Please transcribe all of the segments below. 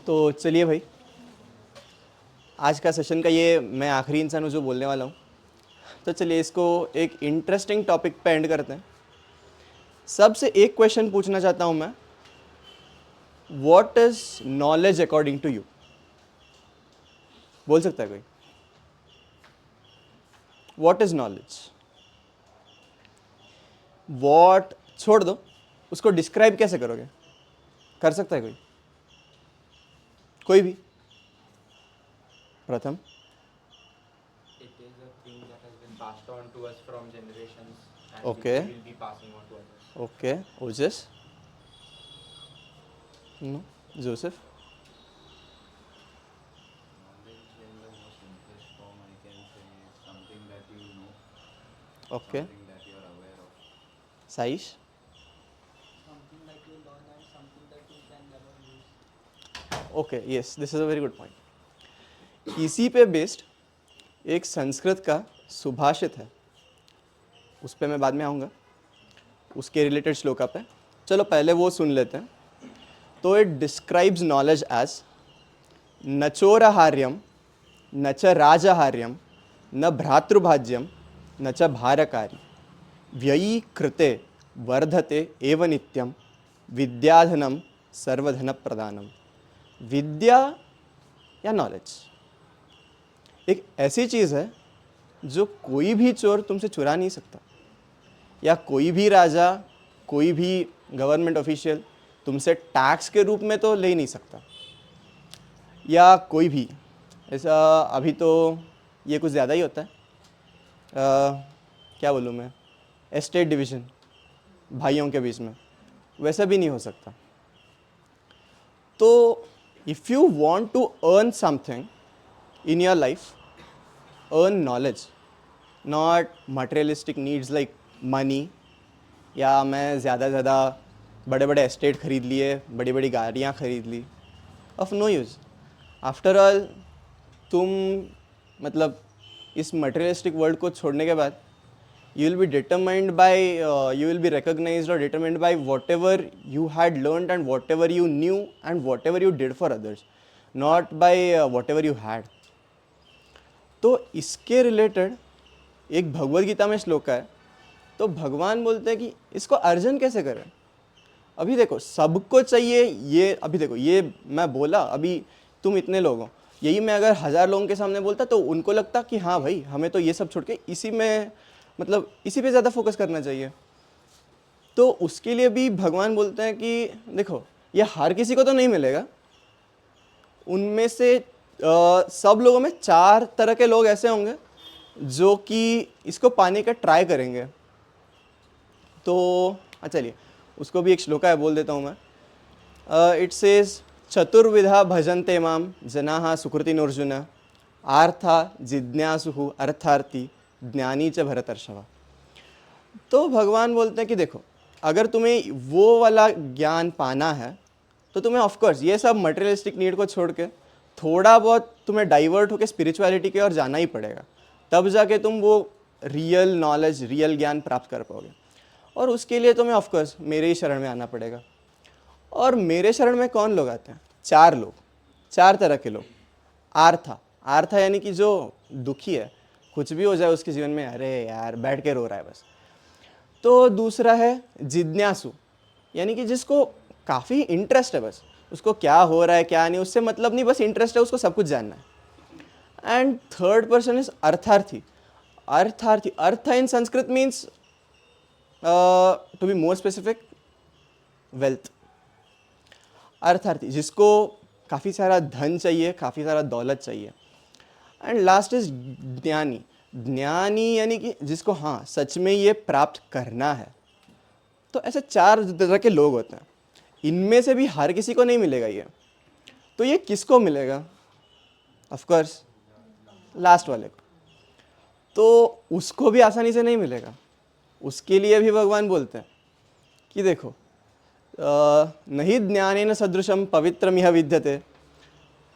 तो चलिए भाई, आज का सेशन का ये मैं आखिरी इंसान हूँ जो बोलने वाला हूँ। तो चलिए इसको एक इंटरेस्टिंग टॉपिक पे एंड करते हैं। सबसे एक क्वेश्चन पूछना चाहता हूँ मैं, what is knowledge according to you? बोल सकता है कोई? What is knowledge? व्हाट छोड़ दो, उसको डिस्क्राइब कैसे करोगे? कर सकता है कोई? कोई भी? प्रथम। It is a thing that has been passed on to us from generations and which okay we will be passing on to others. Okay, Ojas? No, Joseph? Knowledge in the most simplest form, I can say, is something that you know, okay, something that you are aware of. Saish? something that you learn and something that you can never use. Okay, yes, this is a very good point. इसी पे based एक संस्कृत का सुभाषित है, उस पे मैं बाद में आऊँगा, उसके रिलेटेड श्लोका पे। चलो पहले वो सुन लेते हैं। तो इट डिस्क्राइब्स नॉलेज एज न चोराहार्यम न च राजहार्यम न भ्रातृभाज्यम न च भारकारी व्ययी कृते वर्धते एव नित्यम विद्याधनम सर्वधन प्रदानम। विद्या या नॉलेज एक ऐसी चीज़ है जो कोई भी चोर तुमसे चुरा नहीं सकता, या कोई भी राजा, कोई भी गवर्नमेंट ऑफिशियल तुमसे टैक्स के रूप में तो ले नहीं सकता, या कोई भी ऐसा। अभी तो ये कुछ ज़्यादा ही होता है, क्या बोलूँ मैं, एस्टेट डिवीज़न भाइयों के बीच में, वैसा भी नहीं हो सकता। तो if you want to earn something in your life, earn knowledge, not materialistic needs like money, या मैं ज़्यादा से ज़्यादा बड़े बड़े एस्टेट खरीद लिए, बड़ी बड़ी गाड़ियाँ खरीद ली, of no use. After all तुम मतलब इस मटेरियलिस्टिक वर्ल्ड को छोड़ने के बाद you will be determined by you will be recognized or determined by whatever you had learned and whatever you knew and whatever you did for others, not by whatever you had. तो इसके related एक भगवद गीता में श्लोक है। तो भगवान बोलते हैं कि इसको अर्जन कैसे करें। अभी देखो सबको चाहिए ये, अभी देखो ये मैं बोला, अभी तुम इतने लोग हो, यही मैं अगर 1000 लोगों के सामने बोलता तो उनको लगता कि हाँ भाई हमें तो ये सब छोड़ के इसी में मतलब इसी पे ज़्यादा फोकस करना चाहिए। तो उसके लिए भी भगवान बोलते हैं कि देखो ये हर किसी को तो नहीं मिलेगा, उनमें से सब लोगों में 4 तरह के लोग ऐसे होंगे जो कि इसको पाने का ट्राई करेंगे। तो चलिए उसको भी एक श्लोका है, बोल देता हूँ मैं। इट सेज चतुर्विधा भजन्ते माम जनाः सुकृतिनोर्जुन आर्था जिज्ञासुः अर्थार्थी ज्ञानी च भरतर्षभ। तो भगवान बोलते हैं कि देखो अगर तुम्हें वो वाला ज्ञान पाना है तो तुम्हें ऑफकोर्स ये सब मटेरियलिस्टिक नीड को छोड़ के थोड़ा बहुत तुम्हें डाइवर्ट होकर स्पिरिचुअलिटी की ओर जाना ही पड़ेगा, तब जाके तुम वो रियल नॉलेज, रियल ज्ञान प्राप्त कर पाओगे। और उसके लिए तुम्हें ऑफकोर्स मेरे ही शरण में आना पड़ेगा। और मेरे शरण में कौन लोग आते हैं? 4 लोग, 4 तरह के लोग। आर्था यानी कि जो दुखी है, कुछ भी हो जाए उसके जीवन में, अरे यार बैठ के रो रहा है बस। तो दूसरा है जिज्ञासु, यानी कि जिसको काफ़ी इंटरेस्ट है, बस उसको क्या हो रहा है क्या नहीं उससे मतलब नहीं, बस इंटरेस्ट है, उसको सब कुछ जानना है। And third person is artharthi. Artha in Sanskrit means to be more specific wealth. अर्थार्थी जिसको काफ़ी सारा धन चाहिए, काफ़ी सारा दौलत चाहिए। एंड लास्ट इज ज्ञानी। ज्ञानी यानी कि जिसको हाँ सच में ये प्राप्त करना है। तो ऐसे 4 तरह के लोग होते हैं, इनमें से भी हर किसी को नहीं मिलेगा ये। तो ये किसको मिलेगा? ऑफ कोर्स लास्ट वाले को। तो उसको भी आसानी से नहीं मिलेगा। उसके लिए भी भगवान बोलते हैं कि देखो नहीं ज्ञानेन सदृशम पवित्रमिह विद्यते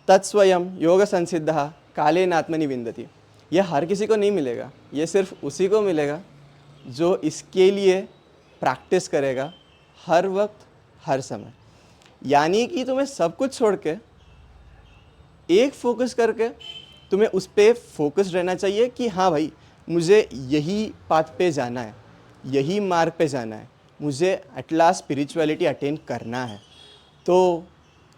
तत्स्वयं योग संसिद्धः कालेन आत्मनि विन्दति। यह हर किसी को नहीं मिलेगा, ये सिर्फ उसी को मिलेगा जो इसके लिए प्रैक्टिस करेगा हर वक्त हर समय। यानी कि तुम्हें सब कुछ छोड़ के एक फोकस करके तुम्हें उस पर फोकस रहना चाहिए कि हाँ भाई मुझे यही पाथ पे जाना है, यही मार्ग पे जाना है, मुझे एट लास्ट स्पिरिचुअलिटी अटेन करना है। तो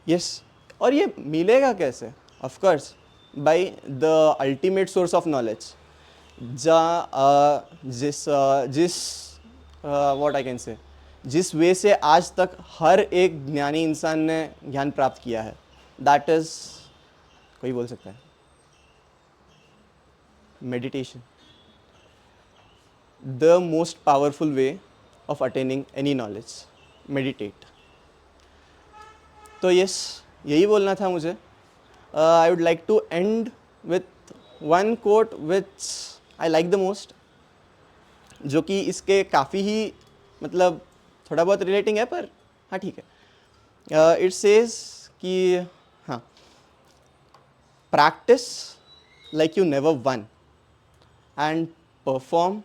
यस, और ये मिलेगा कैसे? Of course by the ultimate source of knowledge, जिस व्हाट आई कैन से, जिस वे से आज तक हर एक ज्ञानी इंसान ने ज्ञान प्राप्त किया है, दैट इज, कोई बोल सकता है, meditation. The most powerful way of attaining any knowledge, meditate. तो यस, यही बोलना था मुझे। I would like to end with one quote which I like the most, जो कि इसके काफ़ी ही मतलब थोड़ा बहुत रिलेटिंग है, पर हाँ ठीक है। इट सेज कि हाँ, practice like you never won and perform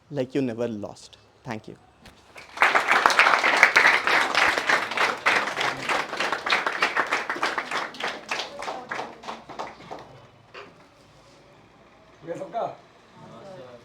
like you never lost. Thank you. ये सबका हाँ सर